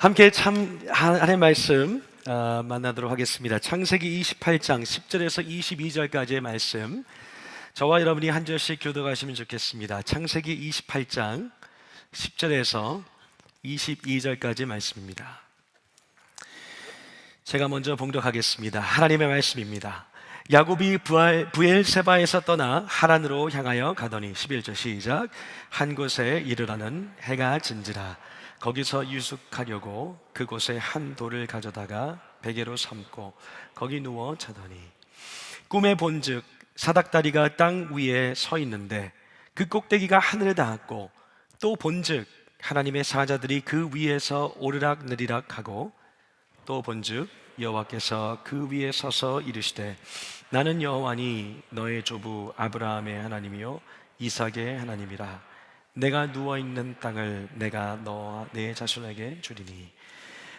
함께 하나님의 말씀 만나도록 하겠습니다. 창세기 28장 10절에서 22절까지의 말씀, 저와 여러분이 한 절씩 교독하시면 좋겠습니다. 창세기 28장 10절에서 22절까지 말씀입니다. 제가 먼저 봉독하겠습니다. 하나님의 말씀입니다. 야곱이 브엘세바에서 떠나 하란으로 향하여 가더니 11절 시작. 한 곳에 이르러는 해가 진지라. 거기서 유숙하려고 그곳에 한 돌을 가져다가 베개로 삼고 거기 누워 자더니 꿈에 본즉 사닥다리가 땅 위에 서 있는데 그 꼭대기가 하늘에 닿았고, 또 본즉 하나님의 사자들이 그 위에서 오르락 내리락 하고, 또 본즉 여호와께서 그 위에 서서 이르시되 나는 여호와니 너의 조부 아브라함의 하나님이요 이삭의 하나님이라. 내가 누워있는 땅을 내가 너와 내 자손에게 주리니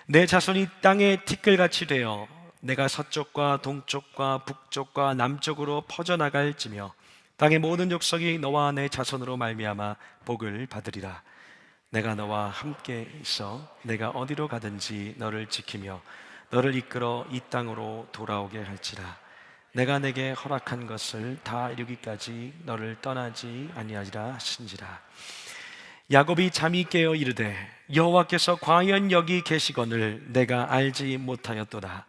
내 자손이 땅에 티끌같이 되어 내가 서쪽과 동쪽과 북쪽과 남쪽으로 퍼져나갈지며 땅의 모든 족속이 너와 내 자손으로 말미암아 복을 받으리라. 내가 너와 함께 있어 내가 어디로 가든지 너를 지키며 너를 이끌어 이 땅으로 돌아오게 할지라. 내가 내게 허락한 것을 다 이루기까지 너를 떠나지 아니하리라 하신지라. 야곱이 잠이 깨어 이르되 여호와께서 과연 여기 계시거늘 내가 알지 못하였도다.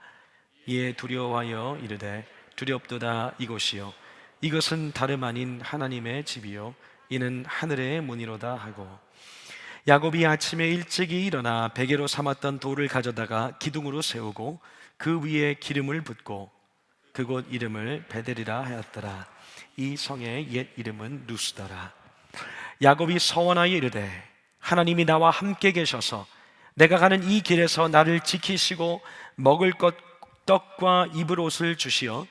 이에 두려워하여 이르되 두렵도다. 이곳이요 이것은 다름 아닌 하나님의 집이요 이는 하늘의 문이로다 하고, 야곱이 아침에 일찍이 일어나 베개로 삼았던 돌을 가져다가 기둥으로 세우고 그 위에 기름을 붓고 그곳 이름을 베델이라 하였더라. 이 성의 옛 이름은 루스더라. 야곱이 서원하여 이르되 하나님이 나와 함께 계셔서 내가 가는 이 길에서 나를 지키시고 먹을 것 떡과 입을 옷을 주시어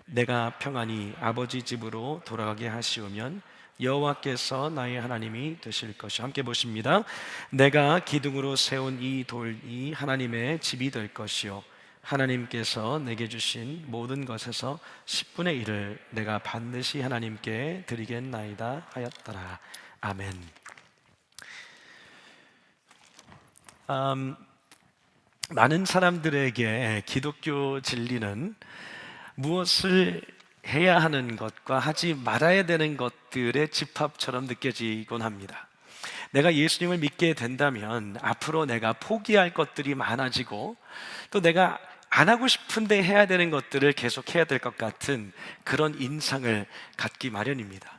내가 평안히 아버지 집으로 돌아가게 하시오면 여호와께서 나의 하나님이 되실 것이. 함께 보십니다. 내가 기둥으로 세운 이 돌이 하나님의 집이 될 것이요 하나님께서 내게 주신 모든 것에서 10분의 1을 내가 반드시 하나님께 드리겠나이다 하였더라. 아멘. 많은 사람들에게 기독교 진리는 무엇을 해야 하는 것과 하지 말아야 되는 것들의 집합처럼 느껴지곤 합니다. 내가 예수님을 믿게 된다면 앞으로 내가 포기할 것들이 많아지고, 또 내가 안 하고 싶은데 해야 되는 것들을 계속 해야 될 것 같은 그런 인상을 갖기 마련입니다.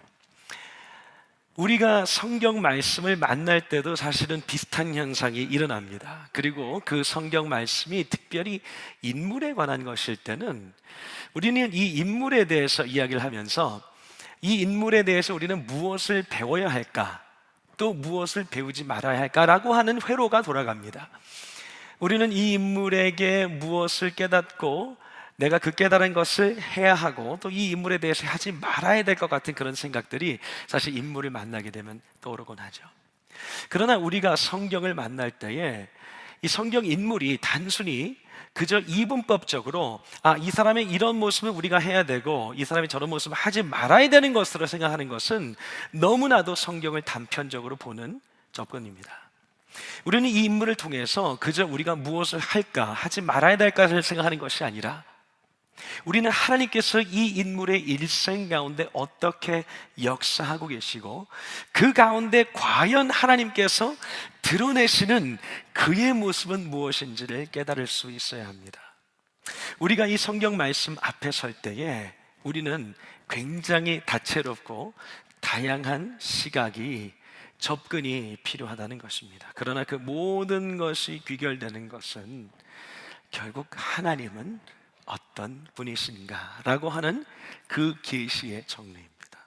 우리가 성경 말씀을 만날 때도 사실은 비슷한 현상이 일어납니다. 그리고 그 성경 말씀이 특별히 인물에 관한 것일 때는 우리는 이 인물에 대해서 이야기를 하면서 이 인물에 대해서 우리는 무엇을 배워야 할까, 또 무엇을 배우지 말아야 할까라고 하는 회로가 돌아갑니다. 우리는 이 인물에게 무엇을 깨닫고 내가 그 깨달은 것을 해야 하고, 또 이 인물에 대해서 하지 말아야 될 것 같은 그런 생각들이 사실 인물을 만나게 되면 떠오르곤 하죠. 그러나 우리가 성경을 만날 때에 이 성경 인물이 단순히 그저 이분법적으로 이 사람의 이런 모습을 우리가 해야 되고 이 사람이 저런 모습을 하지 말아야 되는 것으로 생각하는 것은 너무나도 성경을 단편적으로 보는 접근입니다. 우리는 이 인물을 통해서 그저 우리가 무엇을 할까, 하지 말아야 될까를 생각하는 것이 아니라 우리는 하나님께서 이 인물의 일생 가운데 어떻게 역사하고 계시고 그 가운데 과연 하나님께서 드러내시는 그의 모습은 무엇인지를 깨달을 수 있어야 합니다. 우리가 이 성경 말씀 앞에 설 때에 우리는 굉장히 다채롭고 다양한 시각이, 접근이 필요하다는 것입니다. 그러나 그 모든 것이 귀결되는 것은 결국 하나님은 어떤 분이신가라고 하는 그 계시의 정리입니다.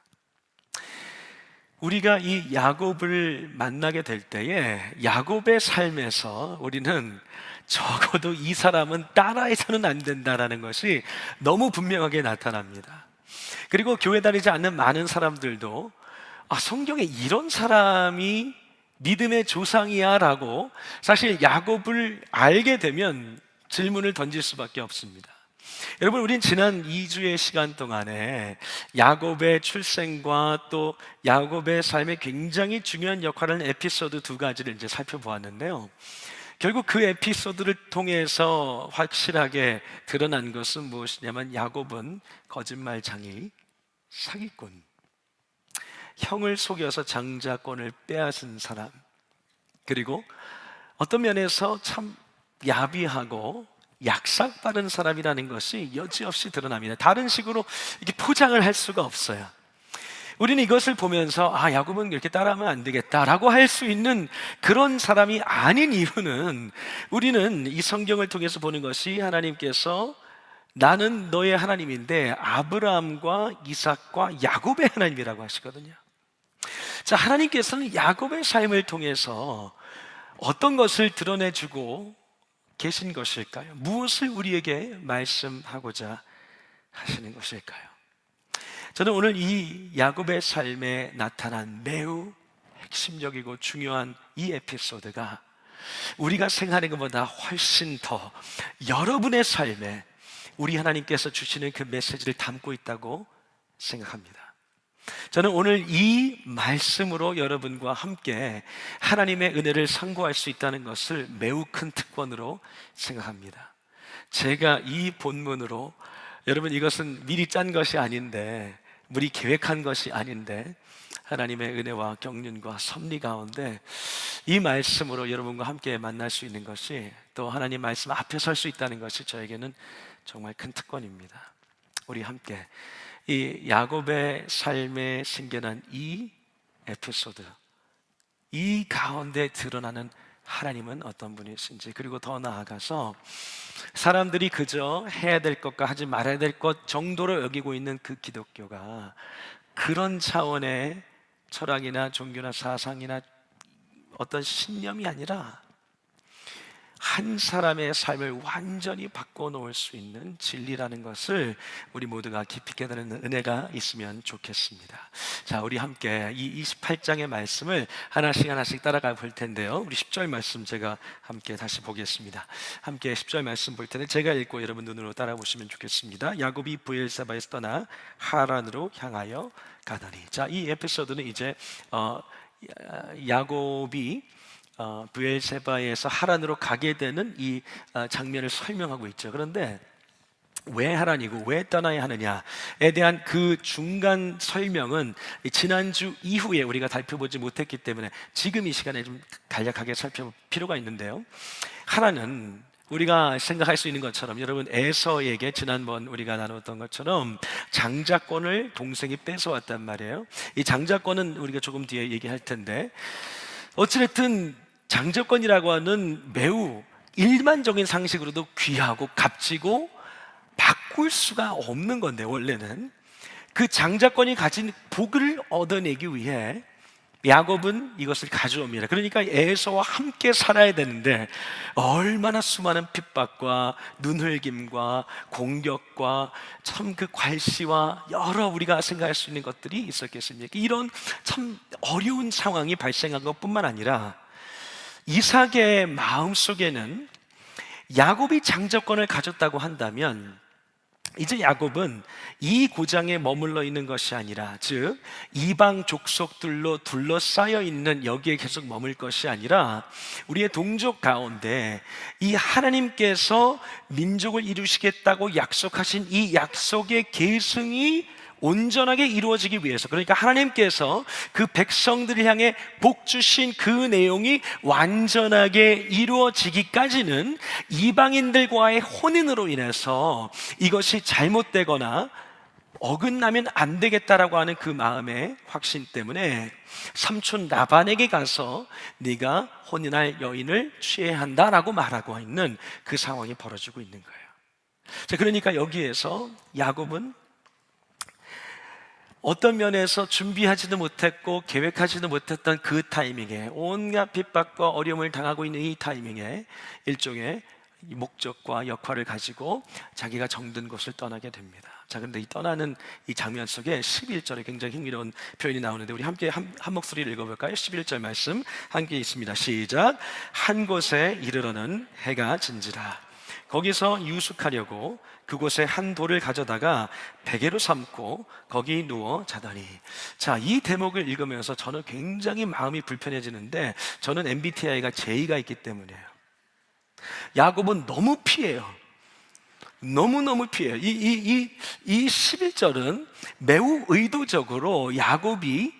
우리가 이 야곱을 만나게 될 때에 야곱의 삶에서 우리는 적어도 이 사람은 따라해서는 안 된다라는 것이 너무 분명하게 나타납니다. 그리고 교회 다니지 않는 많은 사람들도 성경에 이런 사람이 믿음의 조상이야 라고 사실 야곱을 알게 되면 질문을 던질 수밖에 없습니다. 여러분, 우린 지난 2주의 시간 동안에 야곱의 출생과 또 야곱의 삶에 굉장히 중요한 역할을 하는 에피소드 두 가지를 이제 살펴보았는데요. 결국 그 에피소드를 통해서 확실하게 드러난 것은 무엇이냐면 야곱은 거짓말장이, 사기꾼, 형을 속여서 장자권을 빼앗은 사람, 그리고 어떤 면에서 참 야비하고 약삭빠른 사람이라는 것이 여지없이 드러납니다. 다른 식으로 이렇게 포장을 할 수가 없어요. 우리는 이것을 보면서 야곱은 이렇게 따라하면 안 되겠다라고 할 수 있는 그런 사람이 아닌 이유는, 우리는 이 성경을 통해서 보는 것이 하나님께서 나는 너의 하나님인데 아브라함과 이삭과 야곱의 하나님이라고 하시거든요. 자, 하나님께서는 야곱의 삶을 통해서 어떤 것을 드러내주고 계신 것일까요? 무엇을 우리에게 말씀하고자 하시는 것일까요? 저는 오늘 이 야곱의 삶에 나타난 매우 핵심적이고 중요한 이 에피소드가 우리가 생각하는 것보다 훨씬 더 여러분의 삶에 우리 하나님께서 주시는 그 메시지를 담고 있다고 생각합니다. 저는 오늘 이 말씀으로 여러분과 함께 하나님의 은혜를 상고할 수 있다는 것을 매우 큰 특권으로 생각합니다. 제가 이 본문으로, 여러분, 이것은 미리 짠 것이 아닌데, 미리 계획한 것이 아닌데, 하나님의 은혜와 경륜과 섭리 가운데 이 말씀으로 여러분과 함께 만날 수 있는 것이, 또 하나님 말씀 앞에 설 수 있다는 것이 저에게는 정말 큰 특권입니다. 우리 함께 이 야곱의 삶에 생겨난 이 에피소드, 이 가운데 드러나는 하나님은 어떤 분이신지, 그리고 더 나아가서 사람들이 그저 해야 될 것과 하지 말아야 될 것 정도로 여기고 있는 그 기독교가 그런 차원의 철학이나 종교나 사상이나 어떤 신념이 아니라 한 사람의 삶을 완전히 바꿔놓을 수 있는 진리라는 것을 우리 모두가 깊이 깨달은 은혜가 있으면 좋겠습니다. 자, 우리 함께 이 28장의 말씀을 하나씩 따라가 볼 텐데요, 우리 10절 말씀 제가 함께 다시 보겠습니다. 함께 10절 말씀 볼 텐데 제가 읽고 여러분 눈으로 따라 보시면 좋겠습니다. 야곱이 브엘세바에서 떠나 하란으로 향하여 가더니. 자, 이 에피소드는 이제 야곱이 브엘세바에서 하란으로 가게 되는 이 장면을 설명하고 있죠. 그런데 왜 하란이고 왜 떠나야 하느냐에 대한 그 중간 설명은 지난주 이후에 우리가 살펴보지 못했기 때문에 지금 이 시간에 좀 간략하게 살펴볼 필요가 있는데요, 하란은 우리가 생각할 수 있는 것처럼, 여러분, 에서에게 지난번 우리가 나눴던 것처럼 장자권을 동생이 뺏어왔단 말이에요. 이 장자권은 우리가 조금 뒤에 얘기할 텐데, 어찌됐든 장자권이라고 하는 매우 일반적인 상식으로도 귀하고 값지고 바꿀 수가 없는 건데, 원래는 그 장자권이 가진 복을 얻어내기 위해 야곱은 이것을 가져옵니다. 그러니까 에서와 함께 살아야 되는데 얼마나 수많은 핍박과 눈흘김과 공격과 참 그 괄시와 여러 우리가 생각할 수 있는 것들이 있었겠습니까? 이런 참 어려운 상황이 발생한 것뿐만 아니라 이삭의 마음속에는 야곱이 장자권을 가졌다고 한다면 이제 야곱은 이 고장에 머물러 있는 것이 아니라, 즉 이방 족속들로 둘러싸여 있는 여기에 계속 머물 것이 아니라 우리의 동족 가운데 이 하나님께서 민족을 이루시겠다고 약속하신 이 약속의 계승이 온전하게 이루어지기 위해서, 그러니까 하나님께서 그 백성들을 향해 복 주신 그 내용이 완전하게 이루어지기까지는 이방인들과의 혼인으로 인해서 이것이 잘못되거나 어긋나면 안 되겠다라고 하는 그 마음의 확신 때문에 삼촌 라반에게 가서 네가 혼인할 여인을 취해야 한다라고 말하고 있는 그 상황이 벌어지고 있는 거예요. 자, 그러니까 여기에서 야곱은 어떤 면에서 준비하지도 못했고 계획하지도 못했던 그 타이밍에, 온갖 핍박과 어려움을 당하고 있는 이 타이밍에 일종의 목적과 역할을 가지고 자기가 정든 곳을 떠나게 됩니다. 자, 근데 이 떠나는 이 장면 속에 11절에 굉장히 흥미로운 표현이 나오는데 우리 함께 한 목소리를 읽어볼까요? 11절 말씀 함께 있습니다. 시작. 한 곳에 이르러는 해가 진지라. 거기서 유숙하려고 그곳에 한 돌을 가져다가 베개로 삼고 거기 누워 자더니. 자, 이 대목을 읽으면서 저는 굉장히 마음이 불편해지는데, 저는 MBTI가 J가 있기 때문이에요. 야곱은 너무 피해요. 너무너무 피해요. 이 11절은 매우 의도적으로 야곱이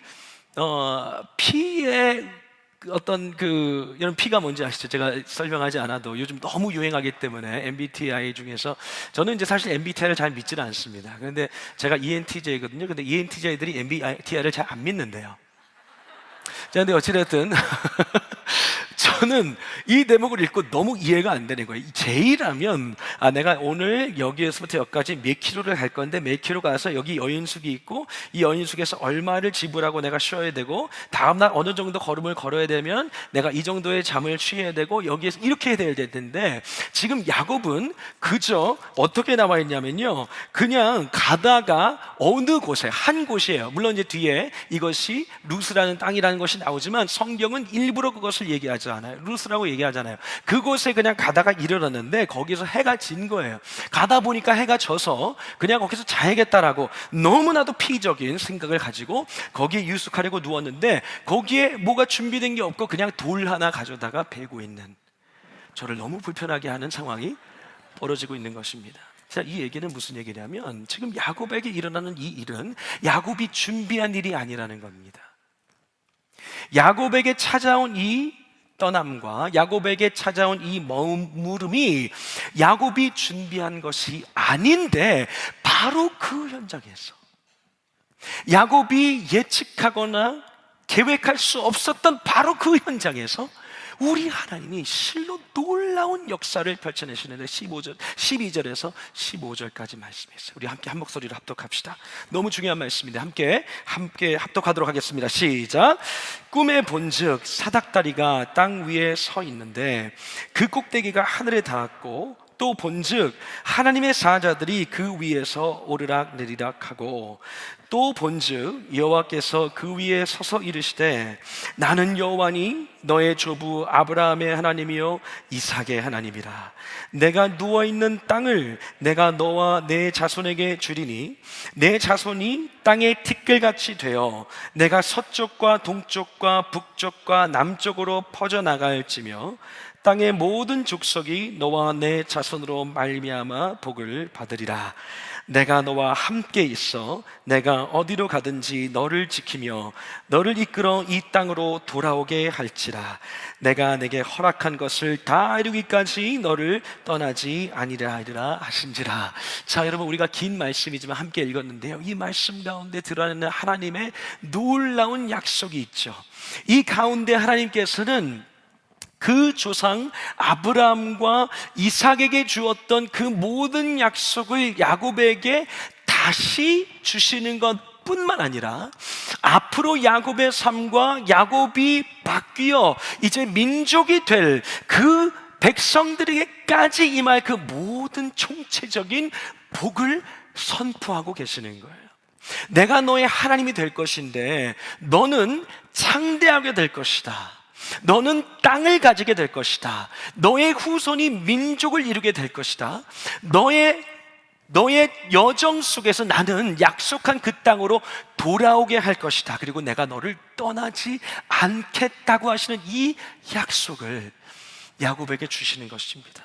피의 어떤 여러분 피가 뭔지 아시죠? 제가 설명하지 않아도 요즘 너무 유행하기 때문에 MBTI 중에서 저는 이제 사실 MBTI를 잘 믿지는 않습니다. 그런데 제가 ENTJ거든요. 근데 ENTJ들이 MBTI를 잘 안 믿는데요. 자, 근데 어찌됐든 저는 이 대목을 읽고 너무 이해가 안 되는 거예요. 제이라면 내가 오늘 여기에서부터 여기까지 몇 킬로를 갈 건데 몇 킬로 가서 여기 여인숙이 있고 이 여인숙에서 얼마를 지불하고 내가 쉬어야 되고 다음날 어느 정도 걸음을 걸어야 되면 내가 이 정도의 잠을 취해야 되고 여기에서 이렇게 해야 될 텐데 지금 야곱은 그저 어떻게 나와 있냐면요, 그냥 가다가 어느 곳에 한 곳이에요. 물론 이제 뒤에 이것이 루스라는 땅이라는 것이 나오지만 성경은 일부러 그것을 얘기하지 않아요. 루스라고 얘기하잖아요. 그곳에 그냥 가다가 이르렀는데 거기서 해가 진 거예요. 가다 보니까 해가 져서 그냥 거기서 자야겠다라고 너무나도 피적인 생각을 가지고 거기에 유숙하려고 누웠는데 거기에 뭐가 준비된 게 없고 그냥 돌 하나 가져다가 베고 있는, 저를 너무 불편하게 하는 상황이 벌어지고 있는 것입니다. 자, 이 얘기는 무슨 얘기냐면 지금 야곱에게 일어나는 이 일은 야곱이 준비한 일이 아니라는 겁니다. 야곱에게 찾아온 이 떠남과 야곱에게 찾아온 이 머무름이 야곱이 준비한 것이 아닌데 바로 그 현장에서 야곱이 예측하거나 계획할 수 없었던 바로 그 현장에서 우리 하나님이 실로 놀라운 역사를 펼쳐내시는데 12절에서 15절까지 말씀했어요. 우리 함께 한 목소리로 합독합시다. 너무 중요한 말씀인데 함께 합독하도록 하겠습니다. 시작. 꿈에 본즉 사닥다리가 땅 위에 서 있는데 그 꼭대기가 하늘에 닿았고 또 본즉 하나님의 사자들이 그 위에서 오르락 내리락 하고 또 본즉 여호와께서 그 위에 서서 이르시되 나는 여호와니 너의 조부 아브라함의 하나님이요 이삭의 하나님이라. 내가 누워있는 땅을 내가 너와 내 자손에게 주리니 내 자손이 땅의 티끌같이 되어 내가 서쪽과 동쪽과 북쪽과 남쪽으로 퍼져나갈지며 땅의 모든 족속이 너와 내 자손으로 말미암아 복을 받으리라. 내가 너와 함께 있어 내가 어디로 가든지 너를 지키며 너를 이끌어 이 땅으로 돌아오게 할지라. 내가 내게 허락한 것을 다 이루기까지 너를 떠나지 아니라 하신지라. 자, 여러분, 우리가 긴 말씀이지만 함께 읽었는데요, 이 말씀 가운데 드러나는 하나님의 놀라운 약속이 있죠. 이 가운데 하나님께서는 그 조상 아브라함과 이삭에게 주었던 그 모든 약속을 야곱에게 다시 주시는 것 뿐만 아니라 앞으로 야곱의 삶과 야곱이 바뀌어 이제 민족이 될 그 백성들에게까지 임할 그 모든 총체적인 복을 선포하고 계시는 거예요. 내가 너의 하나님이 될 것인데 너는 창대하게 될 것이다. 너는 땅을 가지게 될 것이다. 너의 후손이 민족을 이루게 될 것이다. 너의 여정 속에서 나는 약속한 그 땅으로 돌아오게 할 것이다. 그리고 내가 너를 떠나지 않겠다고 하시는 이 약속을 야곱에게 주시는 것입니다.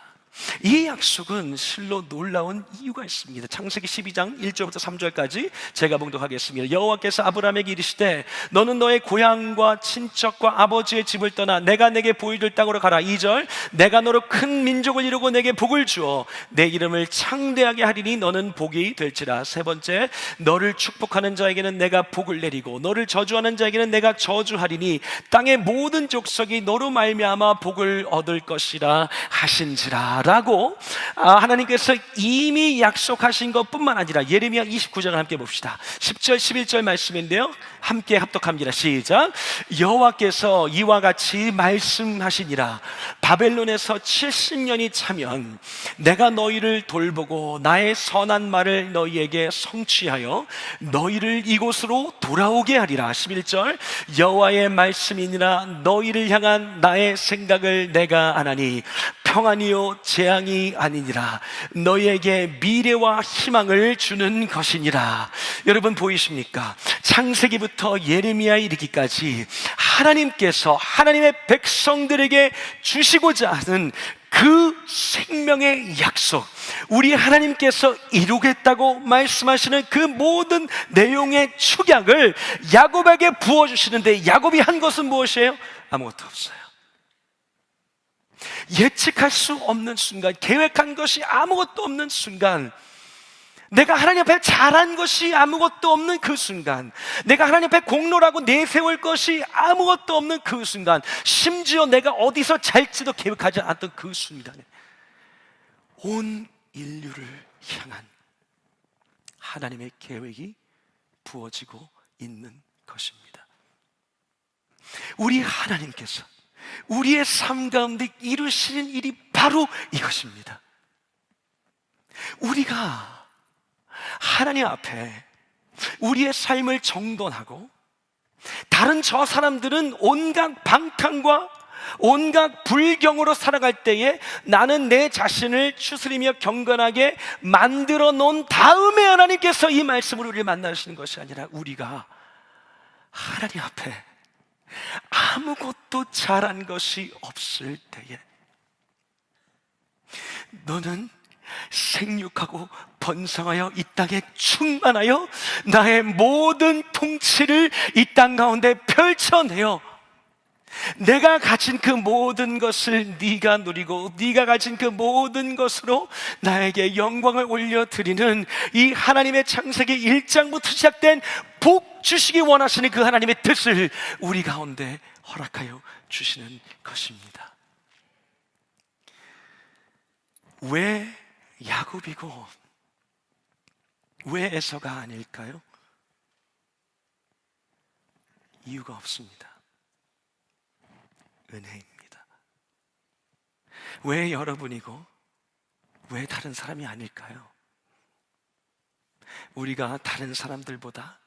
이 약속은 실로 놀라운 이유가 있습니다. 창세기 12장 1절부터 3절까지 제가 봉독하겠습니다. 여호와께서 아브라함에게 이르시되 너는 너의 고향과 친척과 아버지의 집을 떠나 내가 내게 보여줄 땅으로 가라. 2절 내가 너로 큰 민족을 이루고 내게 복을 주어 내 이름을 창대하게 하리니 너는 복이 될지라. 세 번째, 너를 축복하는 자에게는 내가 복을 내리고 너를 저주하는 자에게는 내가 저주하리니 땅의 모든 족속이 너로 말미암아 복을 얻을 것이라 하신지라 라고 하나님께서 이미 약속하신 것뿐만 아니라 예레미야 29장을 함께 봅시다. 10절 11절 말씀인데요, 함께 합독합니다. 시작. 여호와께서 이와 같이 말씀하시니라. 바벨론에서 70년이 차면 내가 너희를 돌보고 나의 선한 말을 너희에게 성취하여 너희를 이곳으로 돌아오게 하리라. 11절 여호와의 말씀이니라. 너희를 향한 나의 생각을 내가 아나니 평안이요 재앙이 아니니라. 너희에게 미래와 희망을 주는 것이니라. 여러분 보이십니까? 창세기부터 예레미야에 이르기까지 하나님께서 하나님의 백성들에게 주시고자 하는 그 생명의 약속, 우리 하나님께서 이루겠다고 말씀하시는 그 모든 내용의 축약을 야곱에게 부어주시는데, 야곱이 한 것은 무엇이에요? 아무것도 없어요. 예측할 수 없는 순간, 계획한 것이 아무것도 없는 순간, 내가 하나님 앞에 잘한 것이 아무것도 없는 그 순간, 내가 하나님 앞에 공로라고 내세울 것이 아무것도 없는 그 순간, 심지어 내가 어디서 잘지도 계획하지 않았던 그 순간에 온 인류를 향한 하나님의 계획이 부어지고 있는 것입니다. 우리 하나님께서 우리의 삶 가운데 이루시는 일이 바로 이것입니다. 우리가 하나님 앞에 우리의 삶을 정돈하고, 다른 저 사람들은 온갖 방탕과 온갖 불경으로 살아갈 때에 나는 내 자신을 추스리며 경건하게 만들어 놓은 다음에 하나님께서 이 말씀으로 우리를 만나시는 것이 아니라, 우리가 하나님 앞에 아무것도 잘한 것이 없을 때에 너는 생육하고 번성하여 이 땅에 충만하여 나의 모든 통치를 이 땅 가운데 펼쳐내어 내가 가진 그 모든 것을 네가 누리고 네가 가진 그 모든 것으로 나에게 영광을 올려드리는 이 하나님의 창세기 1장부터 시작된 복 주시기 원하시는 그 하나님의 뜻을 우리 가운데 허락하여 주시는 것입니다. 왜 야곱이고 왜 에서가 아닐까요? 이유가 없습니다. 은혜입니다. 왜 여러분이고 왜 다른 사람이 아닐까요? 우리가 다른 사람들보다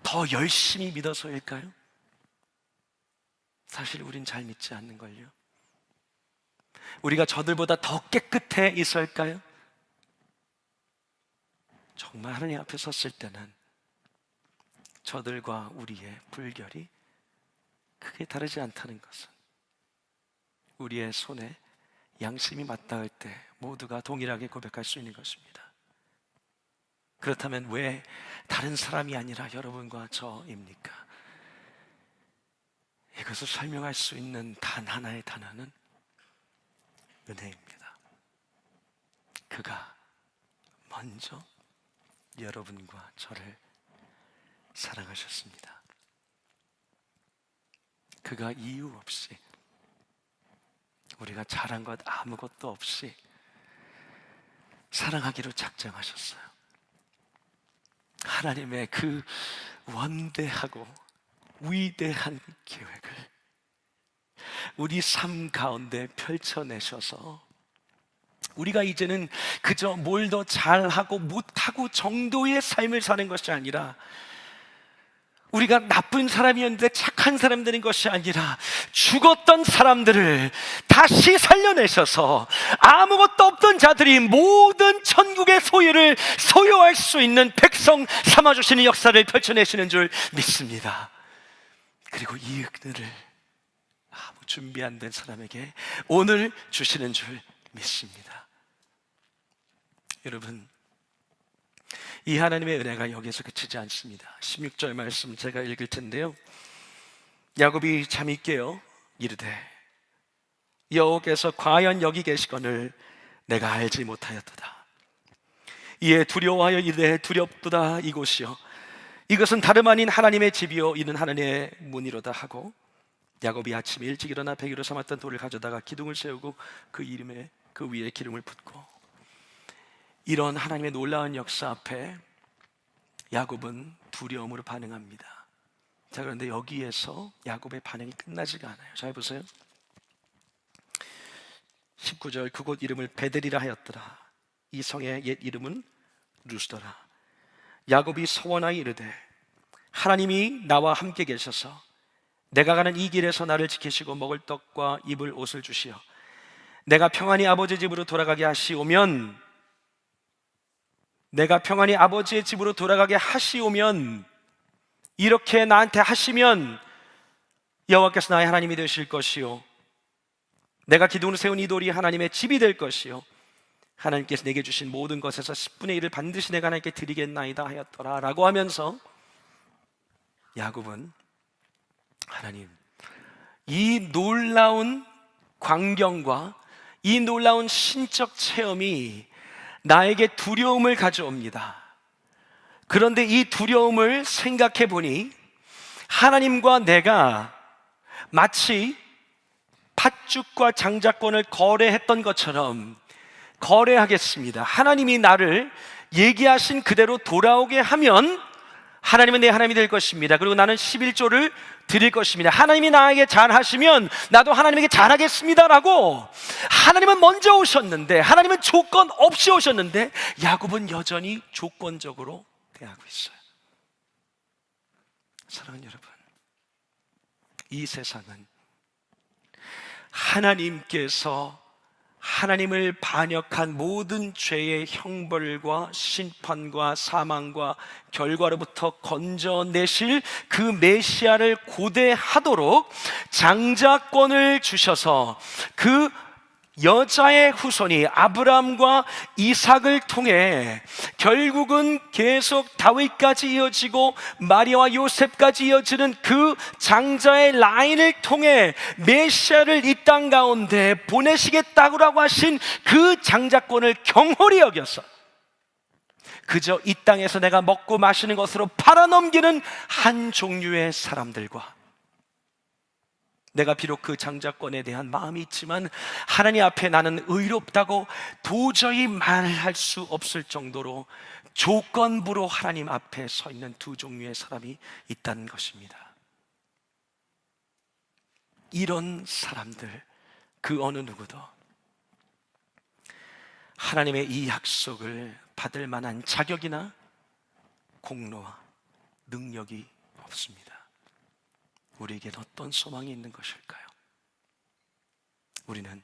더 열심히 믿어서일까요? 사실 우린 잘 믿지 않는걸요. 우리가 저들보다 더 깨끗해 있을까요? 정말 하나님 앞에 섰을 때는 저들과 우리의 불결이 크게 다르지 않다는 것은 우리의 손에 양심이 맞닿을 때 모두가 동일하게 고백할 수 있는 것입니다. 그렇다면 왜 다른 사람이 아니라 여러분과 저입니까? 이것을 설명할 수 있는 단 하나의 단어는 은혜입니다. 그가 먼저 여러분과 저를 사랑하셨습니다. 그가 이유 없이, 우리가 잘한 것 아무것도 없이 사랑하기로 작정하셨어요. 하나님의 그 원대하고 위대한 계획을 우리 삶 가운데 펼쳐내셔서 우리가 이제는 그저 뭘 더 잘하고 못하고 정도의 삶을 사는 것이 아니라, 우리가 나쁜 사람이었는데 착한 사람 되는 것이 아니라 죽었던 사람들을 다시 살려내셔서 아무것도 없던 자들이 모든 천국의 소유를 소유할 수 있는 백성 삼아주시는 역사를 펼쳐내시는 줄 믿습니다. 그리고 이 은혜를 아무 준비 안 된 사람에게 오늘 주시는 줄 믿습니다. 여러분, 이 하나님의 은혜가 여기에서 그치지 않습니다. 16절 말씀 제가 읽을 텐데요. 야곱이 잠이 깨어 이르되 여호와께서 과연 여기 계시거늘 내가 알지 못하였도다. 이에 두려워하여 이르되 두렵도다 이곳이여 이것은 다름 아닌 하나님의 집이요 이는 하나님의 문이로다 하고, 야곱이 아침에 일찍 일어나 베개로 삼았던 돌을 가져다가 기둥을 세우고 그 위에 기름을 붓고, 이런 하나님의 놀라운 역사 앞에 야곱은 두려움으로 반응합니다. 자, 그런데 여기에서 야곱의 반응이 끝나지가 않아요. 잘 보세요. 19절, 그곳 이름을 베델이라 하였더라. 이 성의 옛 이름은 루스더라. 야곱이 서원하여 이르되 하나님이 나와 함께 계셔서 내가 가는 이 길에서 나를 지키시고 먹을 떡과 입을 옷을 주시어 내가 평안히 아버지 집으로 돌아가게 하시오면, 내가 평안히 아버지의 집으로 돌아가게 하시오면, 이렇게 나한테 하시면 여호와께서 나의 하나님이 되실 것이요 내가 기둥으로 세운 이 돌이 하나님의 집이 될 것이요 하나님께서 내게 주신 모든 것에서 10분의 1을 반드시 내가 하나님께 드리겠나이다 하였더라 라고 하면서 야곱은 하나님, 이 놀라운 광경과 이 놀라운 신적 체험이 나에게 두려움을 가져옵니다. 그런데 이 두려움을 생각해 보니 하나님과 내가 마치 팥죽과 장자권을 거래했던 것처럼 거래하겠습니다. 하나님이 나를 얘기하신 그대로 돌아오게 하면 하나님은 내 하나님이 될 것입니다. 그리고 나는 11조를 드릴 것입니다. 하나님이 나에게 잘하시면 나도 하나님에게 잘하겠습니다라고 하나님은 먼저 오셨는데, 하나님은 조건 없이 오셨는데 야곱은 여전히 조건적으로 대하고 있어요. 사랑하는 여러분, 이 세상은 하나님께서 하나님을 반역한 모든 죄의 형벌과 심판과 사망과 결과로부터 건져내실 그 메시아를 고대하도록 장자권을 주셔서 그 여자의 후손이 아브라함과 이삭을 통해 결국은 계속 다윗까지 이어지고 마리아와 요셉까지 이어지는 그 장자의 라인을 통해 메시아를 이 땅 가운데 보내시겠다고 하신 그 장자권을 경홀히 여겨서 그저 이 땅에서 내가 먹고 마시는 것으로 팔아넘기는 한 종류의 사람들과, 내가 비록 그 장자권에 대한 마음이 있지만 하나님 앞에 나는 의롭다고 도저히 말할 수 없을 정도로 조건부로 하나님 앞에 서 있는 두 종류의 사람이 있다는 것입니다. 이런 사람들, 그 어느 누구도 하나님의 이 약속을 받을 만한 자격이나 공로와 능력이 없습니다. 우리에겐 어떤 소망이 있는 것일까요? 우리는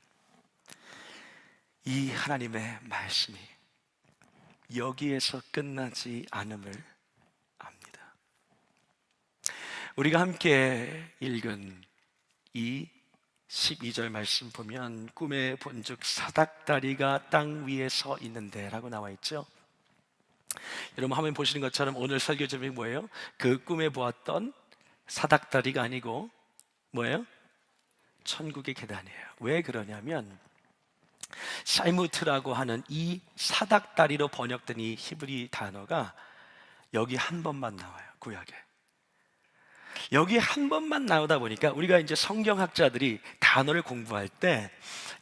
이 하나님의 말씀이 여기에서 끝나지 않음을 압니다. 우리가 함께 읽은 이 12절 말씀 보면 꿈에 본즉 사닥다리가 땅 위에 서 있는데 라고 나와 있죠. 여러분 화면 보시는 것처럼 오늘 설교 제목이 뭐예요? 그 꿈에 보았던 사닥다리가 아니고 뭐예요? 천국의 계단이에요. 왜 그러냐면 살무트라고 하는 이 사닥다리로 번역된 이 히브리 단어가 여기 한 번만 나와요. 구약에 여기 한 번만 나오다 보니까 우리가 이제 성경학자들이 단어를 공부할 때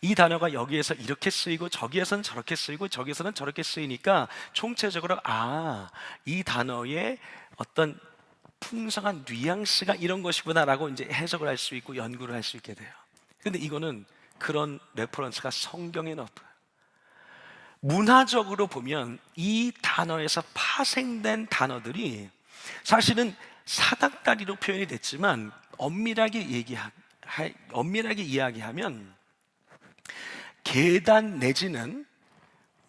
이 단어가 여기에서 이렇게 쓰이고 저기에서는 저렇게 쓰이고 저기에서는 저렇게 쓰이니까 총체적으로 이 단어의 어떤 풍성한 뉘앙스가 이런 것이구나라고 이제 해석을 할 수 있고 연구를 할 수 있게 돼요. 근데 이거는 그런 레퍼런스가 성경에는 없어요. 문화적으로 보면 이 단어에서 파생된 단어들이 사실은 사닥다리로 표현이 됐지만 엄밀하게 이야기하면 계단 내지는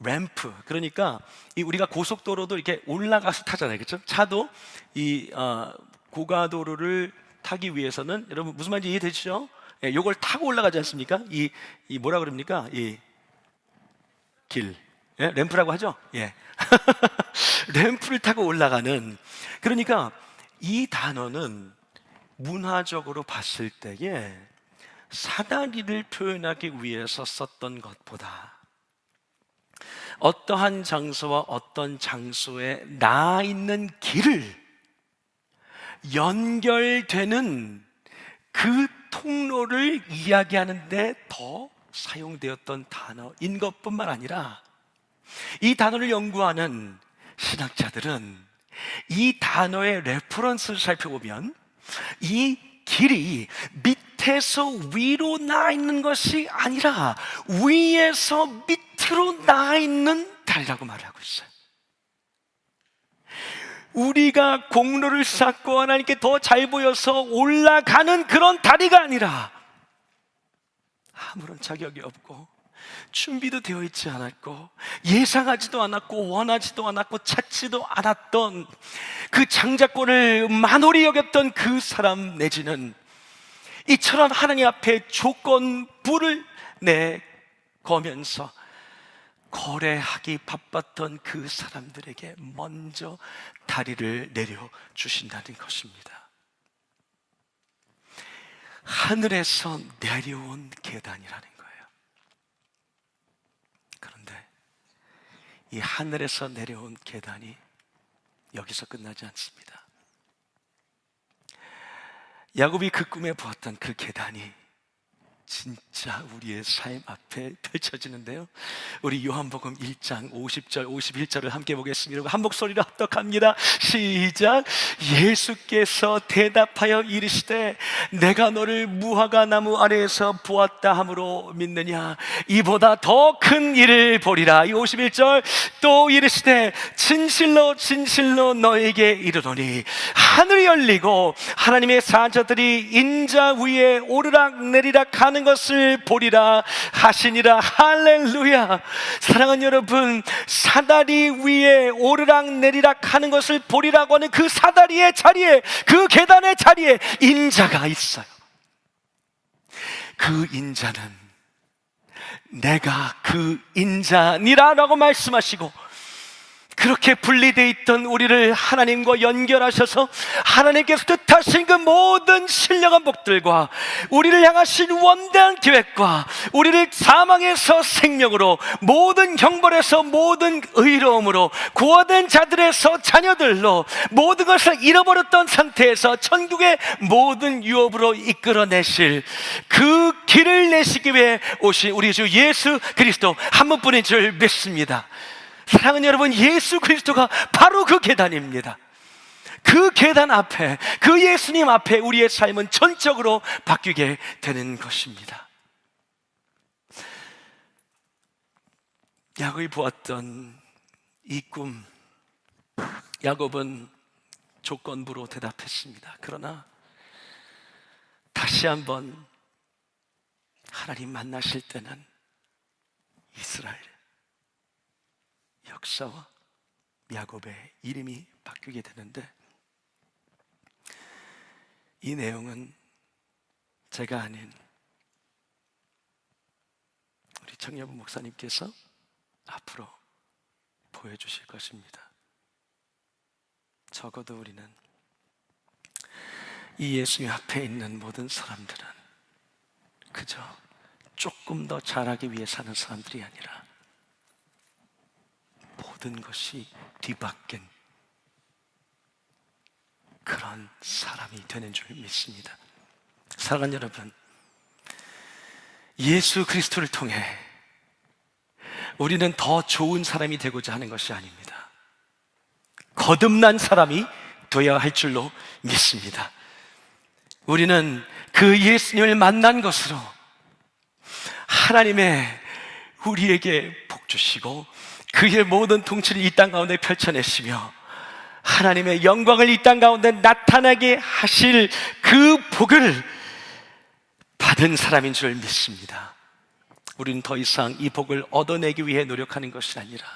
램프, 그러니까 우리가 고속도로도 이렇게 올라가서 타잖아요, 그렇죠? 차도 이 고가도로를 타기 위해서는 여러분 무슨 말인지 이해되시죠? 예, 요걸 타고 올라가지 않습니까? 이 뭐라 그럽니까? 이 길, 예? 램프라고 하죠? 예. 램프를 타고 올라가는, 그러니까 이 단어는 문화적으로 봤을 때에 사다리를 표현하기 위해서 썼던 것보다 어떠한 장소와 어떤 장소에 나 있는 길을 연결되는 그 통로를 이야기하는데 더 사용되었던 단어인 것뿐만 아니라 이 단어를 연구하는 신학자들은 이 단어의 레퍼런스를 살펴보면 이 길이 밑에서 위로 나 있는 것이 아니라 위에서 밑으로 나 있는 다리라고 말하고 있어요. 우리가 공로를 쌓고 하나님께 더 잘 보여서 올라가는 그런 다리가 아니라 아무런 자격이 없고 준비도 되어 있지 않았고 예상하지도 않았고 원하지도 않았고 찾지도 않았던 그 장자권을 만홀히 여겼던 그 사람 내지는 이처럼 하나님 앞에 조건부를 내거면서 거래하기 바빴던 그 사람들에게 먼저 다리를 내려주신다는 것입니다. 하늘에서 내려온 계단이라는 거예요. 그런데 이 하늘에서 내려온 계단이 여기서 끝나지 않습니다. 야곱이 그 꿈에 보았던 그 계단이 진짜 우리의 삶 앞에 펼쳐지는데요. 우리 요한복음 1장 50절 51절을 함께 보겠습니다. 한 목소리로 합독합니다. 시작. 예수께서 대답하여 이르시되 내가 너를 무화과 나무 아래에서 보았다 함으로 믿느냐? 이보다 더 큰 일을 보리라. 이 51절 또 이르시되 진실로 진실로 너에게 이르노니 하늘이 열리고 하나님의 사자들이 인자 위에 오르락 내리락 하는 것을 보리라 하시니라. 할렐루야. 사랑하는 여러분, 사다리 위에 오르락 내리락 하는 것을 보리라고 하는 그 사다리의 자리에, 그 계단의 자리에 인자가 있어요. 그 인자는 내가 그 인자니라 라고 말씀하시고, 그렇게 분리되어 있던 우리를 하나님과 연결하셔서 하나님께서 뜻하신 그 모든 신령한 복들과 우리를 향하신 원대한 계획과 우리를 사망에서 생명으로, 모든 형벌에서 모든 의로움으로, 구원된 자들에서 자녀들로, 모든 것을 잃어버렸던 상태에서 천국의 모든 유업으로 이끌어내실 그 길을 내시기 위해 오신 우리 주 예수 그리스도 한 분뿐인 줄 믿습니다. 사랑하는 여러분, 예수 그리스도가 바로 그 계단입니다. 그 계단 앞에, 그 예수님 앞에 우리의 삶은 전적으로 바뀌게 되는 것입니다. 야곱이 보았던 이 꿈, 야곱은 조건부로 대답했습니다. 그러나 다시 한번 하나님 만나실 때는 이스라엘 역사와 야곱의 이름이 바뀌게 되는데, 이 내용은 제가 아닌 우리 청년부 목사님께서 앞으로 보여주실 것입니다. 적어도 우리는 이 예수님 앞에 있는 모든 사람들은 그저 조금 더 잘하기 위해 사는 사람들이 아니라 모든 것이 뒤바뀐 그런 사람이 되는 줄 믿습니다. 사랑하는 여러분, 예수 그리스도를 통해 우리는 더 좋은 사람이 되고자 하는 것이 아닙니다. 거듭난 사람이 되어야 할 줄로 믿습니다. 우리는 그 예수님을 만난 것으로 하나님의 우리에게 복 주시고 그의 모든 통치를 이 땅 가운데 펼쳐내시며 하나님의 영광을 이 땅 가운데 나타나게 하실 그 복을 받은 사람인 줄 믿습니다. 우리는 더 이상 이 복을 얻어내기 위해 노력하는 것이 아니라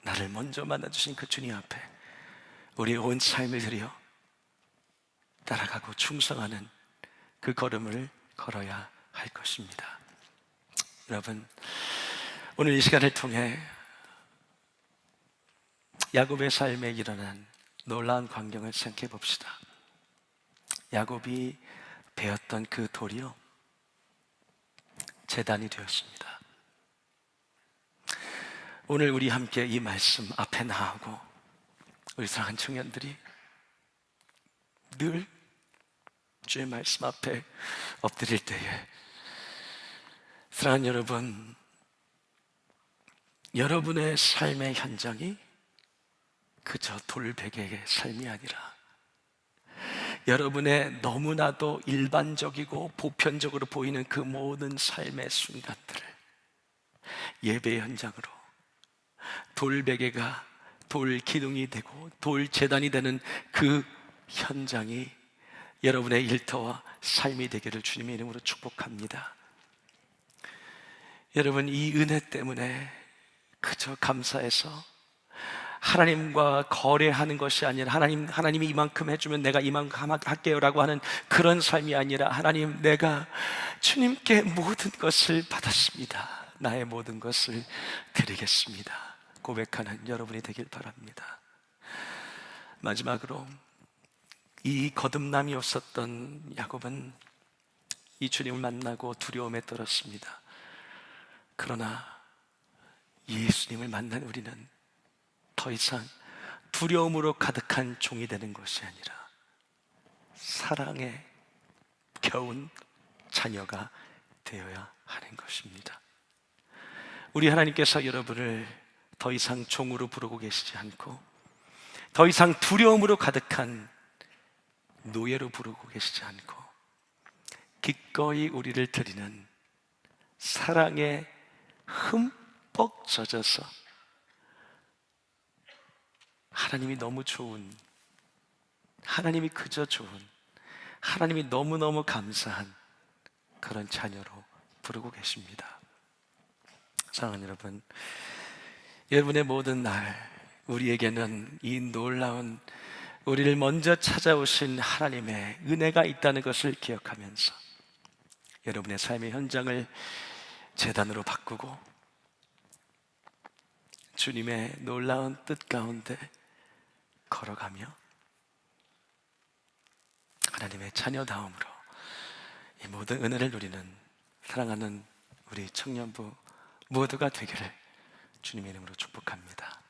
나를 먼저 만나주신 그 주님 앞에 우리의 온 삶을 들여 따라가고 충성하는 그 걸음을 걸어야 할 것입니다. 여러분, 오늘 이 시간을 통해 야곱의 삶에 일어난 놀라운 광경을 생각해 봅시다. 야곱이 베었던 그 돌이요, 제단이 되었습니다. 오늘 우리 함께 이 말씀 앞에 나오고 우리 사랑하는 청년들이 늘 주의 말씀 앞에 엎드릴 때에, 사랑하는 여러분, 여러분의 삶의 현장이 그저 돌베개의 삶이 아니라 여러분의 너무나도 일반적이고 보편적으로 보이는 그 모든 삶의 순간들을 예배 현장으로, 돌베개가 돌 기둥이 되고 돌 제단이 되는 그 현장이 여러분의 일터와 삶이 되기를 주님의 이름으로 축복합니다. 여러분, 이 은혜 때문에 그저 감사해서 하나님과 거래하는 것이 아니라 하나님이 이만큼 해주면 내가 이만큼 할게요라고 하는 그런 삶이 아니라 하나님, 내가 주님께 모든 것을 받았습니다. 나의 모든 것을 드리겠습니다. 고백하는 여러분이 되길 바랍니다. 마지막으로 이 거듭남이 없었던 야곱은 이 주님을 만나고 두려움에 떨었습니다. 그러나 예수님을 만난 우리는 더 이상 두려움으로 가득한 종이 되는 것이 아니라 사랑에 겨운 자녀가 되어야 하는 것입니다. 우리 하나님께서 여러분을 더 이상 종으로 부르고 계시지 않고 더 이상 두려움으로 가득한 노예로 부르고 계시지 않고 기꺼이 우리를 드리는 사랑에 흠뻑 젖어서 하나님이 너무 좋은, 하나님이 그저 좋은, 하나님이 너무너무 감사한 그런 자녀로 부르고 계십니다. 사랑하는 여러분, 여러분의 모든 날 우리에게는 이 놀라운 우리를 먼저 찾아오신 하나님의 은혜가 있다는 것을 기억하면서 여러분의 삶의 현장을 제단으로 바꾸고 주님의 놀라운 뜻 가운데 걸어가며 하나님의 자녀다움으로 이 모든 은혜를 누리는 사랑하는 우리 청년부 모두가 되기를 주님의 이름으로 축복합니다.